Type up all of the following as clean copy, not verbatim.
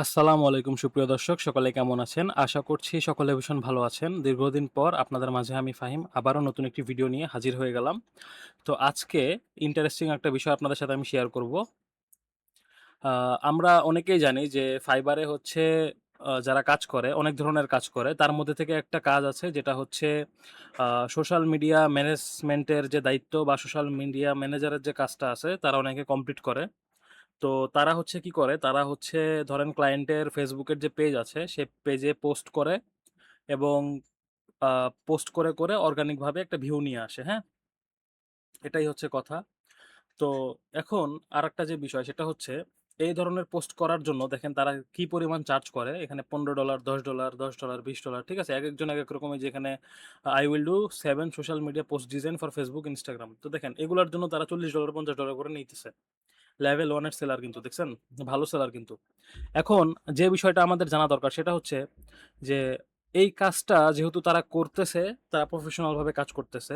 আসসালামু আলাইকুম সুপ্রিয় দর্শক, সকলে কেমন আছেন? আশা করছি সকলে ভীষণ ভালো আছেন। দীর্ঘদিন পর আপনাদের মাঝে আমি ফাহিম আবারও নতুন একটি ভিডিও নিয়ে হাজির হয়ে গেলাম। তো আজকে ইন্টারেস্টিং একটা বিষয় আপনাদের সাথে আমি শেয়ার করব। আ আমরা অনেকেই জানি যে ফাইবারে হচ্ছে যারা কাজ করে, অনেক ধরনের কাজ করে। তার মধ্যে থেকে একটা কাজ আছে যেটা হচ্ছে সোশ্যাল মিডিয়া ম্যানেজমেন্টের যে দায়িত্ব বা সোশ্যাল মিডিয়া ম্যানেজারের যে কাজটা আছে তারা অনেকে কমপ্লিট করে। তো তারা হচ্ছে কি করে? তারা হচ্ছে ধরেন ক্লায়েন্টের ফেসবুকের যে পেজ আছে, সে পেজে পোস্ট করে এবং আ পোস্ট করে অর্গানিকভাবে একটা ভিউ নিয়ে আসে, হ্যাঁ? এটাই হচ্ছে কথা। তো এখন আরেকটা যে বিষয় সেটা হচ্ছে এই ধরনের পোস্ট করার জন্য দেখেন তারা কি পরিমাণ চার্জ করে। এখানে $15, $10, $10, $20, ঠিক আছে? একেকজন একেক রকমের যেখানে I will do 7 social media post design for Facebook, Instagram. তো দেখেন এগুলার জন্য তারা $40, $50 করে নিতেছে। লেভেল 1 এর সেলার কিন্তু দেখছেন? ভালো সেলার কিন্তু। এখন যে বিষয়টা আমাদের জানা দরকার সেটা হচ্ছে যে এই কাজটা যেহেতু তারা করতেছে, তারা প্রফেশনাল ভাবে কাজ করতেছে।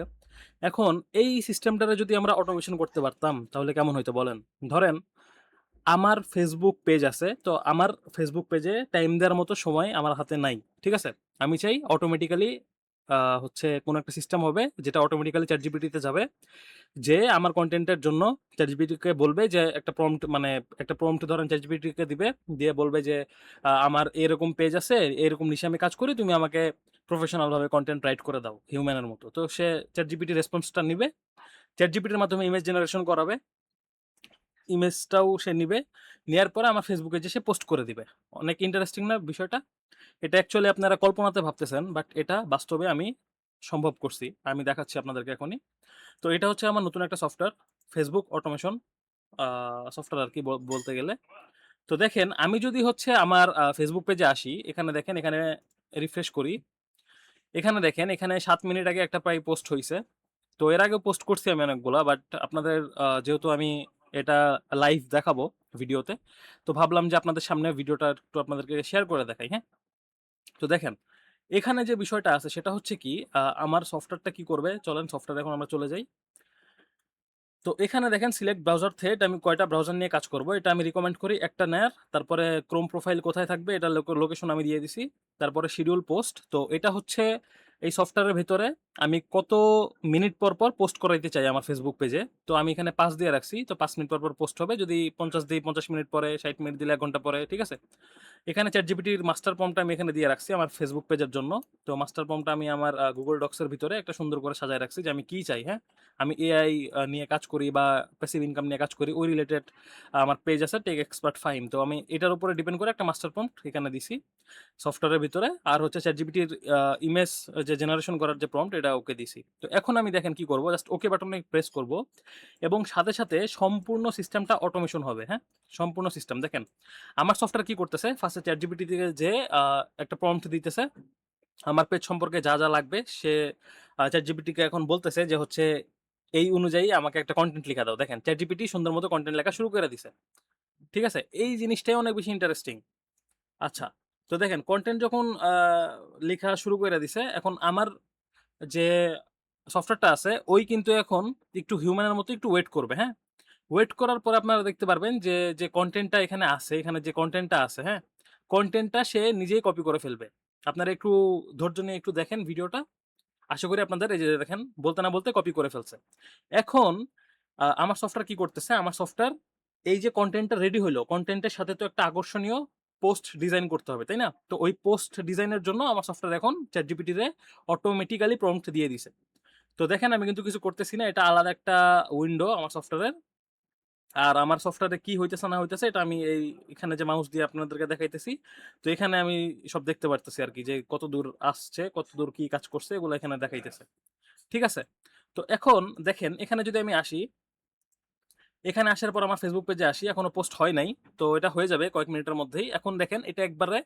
এখন এই সিস্টেমটারে যদি আমরা অটোমেশন করতে পারতাম তাহলে কেমন হইতো বলেন? ধরেন আমার Facebook পেজ আছে। তো আমার Facebook পেজে টাইম দেওয়ার মতো সময় আমার হাতে নাই। ঠিক আছে? আমি চাই অটোমেটিক্যালি হচ্ছে কোনো একটা সিস্টেম হবে যেটা অটোমেটিক্যালি ChatGPT তে যাবে। যেয়ে আমার কনটেন্টের জন্য ChatGPT কে বলবে যে একটা প্রম্পট মানে একটা প্রম্পট ধরেন ChatGPT কে দিবে। দিয়ে বলবে যে আমার এরকম পেজ আছে, এরকম নিশে আমি কাজ করি। তুমি আমাকে প্রফেশনাল ভাবে কনটেন্ট রাইট করে দাও হিউম্যানের মতো। তো সে ChatGPT রেসপন্সটা নিবে। ChatGPT এর মাধ্যমে ইমেজ জেনারেশন করাবে। ইমেজটাও সে নিবে। নেয়ার পরে আমার ফেসবুকে যেয়ে সে পোস্ট করে দিবে। অনেক ইন্টারেস্টিং না বিষয়টা? এটা অ্যাকচুয়ালি আপনারা কল্পনাতে ভাবতেছেন, বাট এটা বাস্তবে আমি সম্ভব করছি। আমি দেখাচ্ছি আপনাদেরকে এখনই। তো এটা হচ্ছে আমার নতুন একটা সফটওয়্যার, ফেসবুক অটোমেশন আ সফটওয়্যার আরকি বলতে গেলে। তো দেখেন আমি যদি হচ্ছে আমার ফেসবুক পেজে আসি, এখানে দেখেন এখানে রিফ্রেশ করি। এখানে দেখেন এখানে ৭ মিনিট আগে একটা প্রায় পোস্ট হইছে। তো এর আগেও পোস্ট করছি আমি অনেকগুলা। বাট আপনাদের যেহেতু আমি এটা লাইভ দেখাবো ভিডিওতে, তো ভাবলাম যে আপনাদের সামনে ভিডিওটা একটু আপনাদেরকে শেয়ার করে দেখাই, হ্যাঁ? তো দেখেন, এখানে যে বিষয়টা আছে সেটা হচ্ছে কি আমার সফটওয়্যারটা কি করবে? চলেন সফটওয়্যারে এখন আমরা চলে যাই। তো এখানে দেখেন সিলেক্ট ব্রাউজার থ্রেড আমি কয়টা ব্রাউজার নিয়ে কাজ করব এটা আমি রিকমেন্ড করি একটা নেয়ার। তারপরে ক্রোম প্রোফাইল কোথায় থাকবে এটা লোকেশন আমি দিয়ে দিছি। তারপরে শিডিউল পোস্ট। তো এটা হচ্ছে এই সফটওয়্যারের ভেতরে আমি কত মিনিট পর পোস্ট করাইতে চাই আমার ফেসবুক পেজে। তো আমি এখানে ৫ দিয়ে রাখছি। তো ৫ মিনিট পর পোস্ট হবে। যদি ৫০ দিই ৫০ মিনিট পরে, ৬০ মিনিট দিলে ১ ঘন্টা পরে, ঠিক আছে? এখানে চ্যাটজিপিটির মাস্টার প্রম্পটটা আমি এখানে দিয়ে রাখছি আমার ফেসবুক পেজের জন্য। তো মাস্টার প্রম্পটটা আমি আমার Google Docs এর ভিতরে একটা সুন্দর করে সাজায় রাখছি যে আমি কি চাই, হ্যাঁ? আমি এআই নিয়ে কাজ করি বা প্যাসিভ ইনকাম নিয়ে কাজ করি। ওই রিলেটেড আমার পেজ আছে টেক এক্সপার্ট ফাহিম। তো আমি এটার উপরে ডিপেন্ড করে একটা মাস্টার প্রম্পট এখানে দিছি সফটওয়্যারের ভিতরে। আর হচ্ছে চ্যাটজিপিটির ইমেজ যে জেনারেশন করার যে প্রম্পট এটা ওকে দিছি। তো এখন আমি দেখেন কি করব? জাস্ট ওকে বাটনে প্রেস করব এবং সাথে সম্পূর্ণ সিস্টেমটা অটোমেশন হবে, হ্যাঁ? সম্পূর্ণ সিস্টেম দেখেন। আমার সফটওয়্যার কি করতেছে? ফার্স্টে ChatGPT থেকে যেয়ে একটা প্রম্পট দিতেছে। আমার পেজ সম্পর্কে যা লাগবে সে ChatGPT কে এখন বলতেছে যে হচ্ছে এই অনুযায়ী আমাকে একটা কনটেন্ট লিখা দাও। দেখেন ChatGPT সুন্দর মতো কনটেন্ট লেখা শুরু করে দিছে। ঠিক আছে? এই জিনিসটাই অনেক বেশি ইন্টারেস্টিং। আচ্ছা, তো দেখেন কনটেন্ট যখন লেখা শুরু কইরা দিছে, এখন আমার যে সফটওয়্যারটা আছে ওই কিন্তু এখন একটু হিউম্যানের মতো একটু ওয়েট করবে, হ্যাঁ? ওয়েট করার পরে আপনারা দেখতে পারবেন যে কনটেন্টটা এখানে আছে, এখানে যে কনটেন্টটা আছে, হ্যাঁ? কনটেন্টটা সে নিজেই কপি করে ফেলবে। আপনারা একটু ধৈর্য নিয়ে একটু দেখেন ভিডিওটা। আশা করি আপনাদের এই যে দেখেন বলতে না বলতে কপি করে ফেলছে। এখন আমার সফটওয়্যার কি করতেছে? আমার সফটওয়্যার এই যে কনটেন্টটা রেডি হইলো, কনটেন্টের সাথে তো একটা আকর্ষণীয় পোস্ট ডিজাইন করতে হবে, তাই না? তো ওই পোস্ট ডিজাইনের জন্য আমার সফটওয়্যার এখন ChatGPT রে অটোমেটিক্যালি প্রম্পট দিয়ে দিছে। তো দেখেন আমি কিন্তু কিছু করতেছি না। এটা আলাদা একটা উইন্ডো আমার সফটওয়্যারের। আর আমার সফটওয়্যারে কি হইতেছে না হইতেছে এটা আমি এখানে যে মাউস দিয়ে আপনাদেরকে দেখাইতেছি। তো এখানে আমি সব দেখতে পারতেছি আরকি যে কতদূর আসছে, কতদূর কি কাজ করছে এগুলো এখানে দেখাইতেছে। ঠিক আছে? তো এখন দেখেন এখানে যদি আমি আসি, এখানে আসার পর আমার Facebook পেজে আসি। এখনো পোস্ট হয় নাই। তো এটা হয়ে যাবে কয়েক মিনিটের মধ্যেই। এখন দেখেন এটা একবারে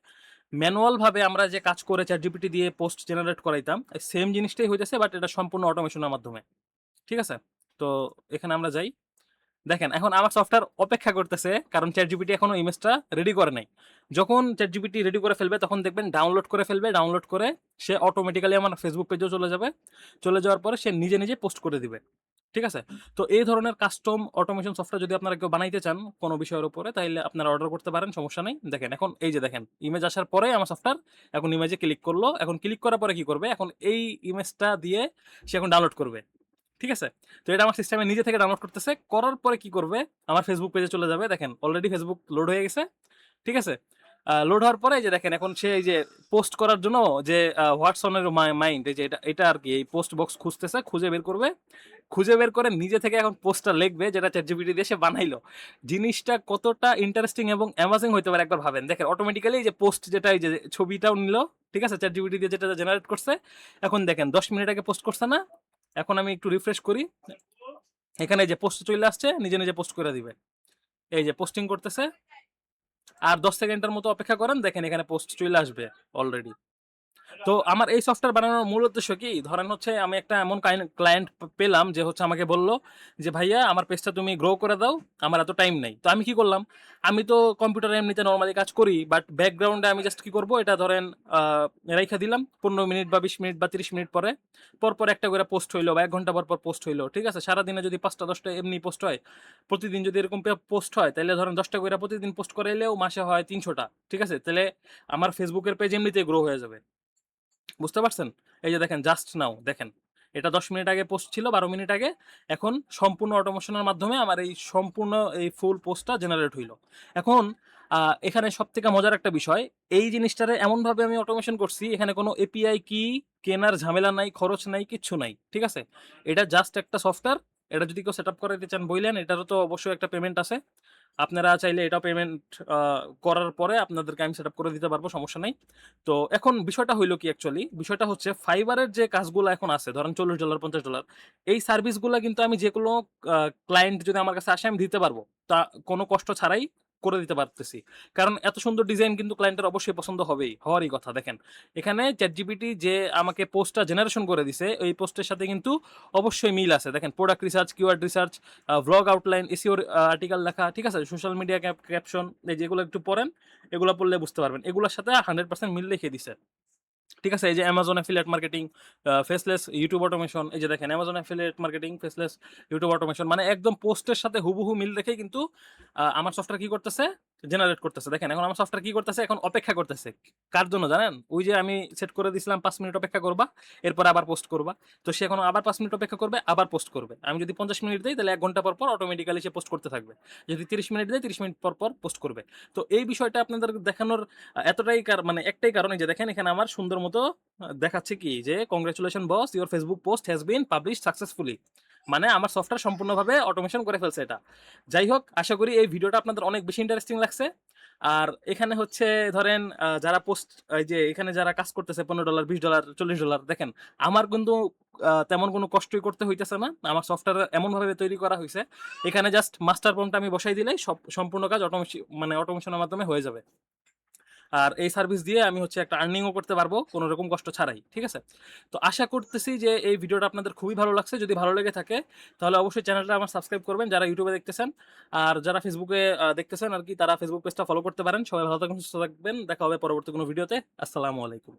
ম্যানুয়াল ভাবে আমরা যে কাজ করে ChatGPT দিয়ে পোস্ট জেনারেট করাইতাম, সেম জিনিসটাই হইতেছে বাট এটা সম্পূর্ণ অটোমেশনের মাধ্যমে। ঠিক আছে? তো এখানে আমরা যাই। দেখেন এখন আমার সফটওয়্যার অপেক্ষা করতেছে কারণ ChatGPT এখনো ইমেজটা রেডি করে নাই। যখন ChatGPT রেডি করে ফেলবে তখন দেখবেন ডাউনলোড করে ফেলবে। ডাউনলোড করে সে অটোমেটিক্যালি আমার Facebook পেজেও চলে যাবে। চলে যাওয়ার পরে সে নিজে পোস্ট করে দিবে। ঠিক আছে? তো এই ধরনের কাস্টম অটোমেশন সফটওয়্যার যদি আপনারা কেউ বানাইতে চান কোনো বিষয়ের উপরে, তাইলে আপনারা অর্ডার করতে পারেন, সমস্যা নাই। দেখেন এখন এই যে দেখেন ইমেজ আসার পরে আমার সফটওয়্যার এখন ইমেজে ক্লিক করলো। এখন ক্লিক করার পরে কি করবে? এখন এই ইমেজটা দিয়ে সে এখন ডাউনলোড করবে। ঠিক আছে? তো এটা আমার সিস্টেমে নিজে থেকে ডাউনলোড করতেছে। করার পরে কি করবে? আমার Facebook পেজে চলে যাবে। দেখেন অলরেডি Facebook লোড হয়ে গেছে। ঠিক আছে? লোড হওয়ার পরে এই যে দেখেন এখন সে এই যে পোস্ট করার জন্য যে হোয়াটস অন এর মাইন্ড এই যে এটা আরকি এই পোস্ট বক্স খুঁজতেছে, খুঁজে বের করবে। খুঁজে বের করে নিজে থেকে এখন পোস্টটা লিখবে যেটা ChatGPT দিয়ে সে বানাইলো। জিনিসটা কতটা ইন্টারেস্টিং এবং অ্যামেজিং হইতে পারে একবার ভাবেন। দেখেন অটোমেটিক্যালি এই যে পোস্ট যেটা এই যে ছবিটাও নিল, ঠিক আছে? ChatGPT দিয়ে যেটা জেনারেট করছে। এখন দেখেন ১০ মিনিট আগে পোস্ট করছে না? এখন আমি একটু রিফ্রেশ করি। এখানে এই যে পোস্ট চলে আসছে, নিজে, নিজে পোস্ট করে দিবে। এই যে পোস্টিং করতেছে। আর ১০ সেকেন্ডের মতো অপেক্ষা করেন, দেখেন এখানে পোস্ট চলে আসবে অলরেডি। তো আমার এই সফটওয়্যার বানানোর মূল উদ্দেশ্য কি? ধরেন হচ্ছে আমি একটা এমন ক্লায়েন্ট পেলাম যে হচ্ছে আমাকে বলল যে, "ভাইয়া আমার পেজটা তুমি গ্রো করে দাও। আমার এত টাইম নাই।" তো আমি কি করলাম? আমি তো কম্পিউটারে এমনিতে নরমালি কাজ করি। বাট ব্যাকগ্রাউন্ডে আমি জাস্ট কি করব? এটা ধরেন আ রাইখা দিলাম ১৫ মিনিট বা ২০ মিনিট বা ৩০ মিনিট পরে। পরপর একটা করে পোস্ট হইলো বা ১ ঘন্টা পর পর পোস্ট হইলো। ঠিক আছে? সারাদিনে যদি ৫ টা ১০ টা এমনি পোস্ট হয়, প্রতিদিন যদি এরকম পোস্ট হয়, তাইলে ধরেন ১০ টা কইরা প্রতিদিন পোস্ট করাইলেও মাসে হয় ৩০০ টা। ঠিক আছে? তাইলে আমার Facebook এর পেজ এমনিতেই গ্রো হয়ে যাবে। বুঝতে পারছেন? এই যে দেখেন জাস্ট নাও দেখেন। এটা ১০ মিনিট আগে পোস্ট ছিল, ১২ মিনিট আগে। এখন সম্পূর্ণ অটোমেশনের মাধ্যমে আমার এই সম্পূর্ণ এই ফুল পোস্টটা জেনারেট হইলো। এখন আ এখানে সবথেকে মজার একটা বিষয়, এই জিনিসটারে এমনভাবে আমি অটোমেশন করছি, এখানে কোনো এপিআই কি কেনার ঝামেলা নাই, খরচ নাই, কিচ্ছু নাই। ঠিক আছে? এটা জাস্ট একটা সফটওয়্যার। এটা যদি কেউ সেটআপ করাইতে চান বইলেন, এটারও তো অবশ্যই একটা পেমেন্ট আছে। আপনারা চাইলে এটাও পেমেন্ট আ করার পরে আপনাদেরকে আমি সেটআপ করে দিতে পারবো, সমস্যা নাই। তো এখন বিষয়টা হইলো কি অ্যাকচুয়ালি, বিষয়টা হচ্ছে Fiverr এর যে কাজগুলা এখন আছে, ধরেন $৪০, $৫০ এই সার্ভিসগুলা কিন্তু আমি যেকোনো আ ক্লায়েন্ট যদি আমার কাছে আসে আমি দিতে পারবো। তা কোনো কষ্ট ছাড়াই করে দিতে পারতেছি। কারণ এত সুন্দর ডিজাইন কিন্তু ক্লায়েন্টের অবশ্যই পছন্দ হবেই, হওয়ারই কথা। দেখেন, এখানে ChatGPT যে আমাকে পোস্টটা জেনারেশন করে দিছে, এই পোস্টের সাথে কিন্তু অবশ্যই মিল আছে। দেখেন product research, keyword research, vlog outline, SEO article লেখা, ঠিক আছে? সোশ্যাল মিডিয়া ক্যাপশন এই যেগুলো একটু পড়েন, এগুলা পড়লে বুঝতে পারবেন। এগুলার সাথে 100% মিল রেখে দিছে। ঠিক আছে? এই যে Amazon Affiliate Marketing, faceless YouTube automation, এই যে দেখেন Amazon Affiliate Marketing, faceless YouTube automation মানে একদম পোস্টের সাথে হুবহু মিল রেখেই কিন্তু আমার সফটওয়্যার কি করতেছে? জেনারেট করতেছে। দেখেন এখন আমার সফটওয়্যার কি করতেছে? এখন অপেক্ষা করতেছে। কার জন্য জানেন? ওই যে আমি সেট করে দিছিলাম ৫ মিনিট অপেক্ষা করবা, এরপরে আবার পোস্ট করবা। তো সে এখন আবার ৫ মিনিট অপেক্ষা করবে, আবার পোস্ট করবে। আমি যদি ৫০ মিনিট দেই তাহলে ১ ঘন্টা পর অটোমেটিক্যালি সে পোস্ট করতে থাকবে। যদি ৩০ মিনিট দেই ৩০ মিনিট পর পোস্ট করবে। তো এই বিষয়টা আপনাদের দেখানোর এতটাই মানে একটাই কারণ, এই যে দেখেন এখানে আমার সুন্দর মতো দেখাচ্ছে কি যে congratulation boss, your Facebook post has been published successfully. মানে আমার সফটওয়্যার সম্পূর্ণভাবে অটোমেশন করে ফেলছে এটা। যাই হোক, আশা করি এই ভিডিওটা আপনাদের অনেক বেশি ইন্টারেস্টিং লাগছে। আর এখানে হচ্ছে ধরেন যারা পোস্ট এই যে এখানে যারা কাজ করতেছে $15, $20, $40 দেখেন আমার কিন্তু তেমন কোনো কষ্টই করতে হইতেছে না। আমার সফটওয়্যার এমনভাবে তৈরি করা হইছে, এখানে জাস্ট মাস্টার প্রম্পট আমি বসাই দিলেই সম্পূর্ণ কাজ মানে অটোমেশনের মাধ্যমে হয়ে যাবে। আর এই সার্ভিস দিয়ে আমি হচ্ছে একটা আর্নিংও করতে পারবো কোনো রকম কষ্ট ছাড়াই। ঠিক আছে? তো আশা করতেছি যে এই ভিডিওটা আপনাদের খুবই ভালো লাগছে। যদি ভালো লেগে থাকে তাহলে অবশ্যই চ্যানেলটা আমার সাবস্ক্রাইব করবেন যারা YouTube এ দেখতেছেন। আর যারা Facebook এ দেখতেছেন আরকি তারা Facebook পেজটা ফলো করতে পারেন। সবাই ভালো থাকবেন, সুস্থ থাকবেন। দেখা হবে পরবর্তী কোনো ভিডিওতে। আসসালামু আলাইকুম।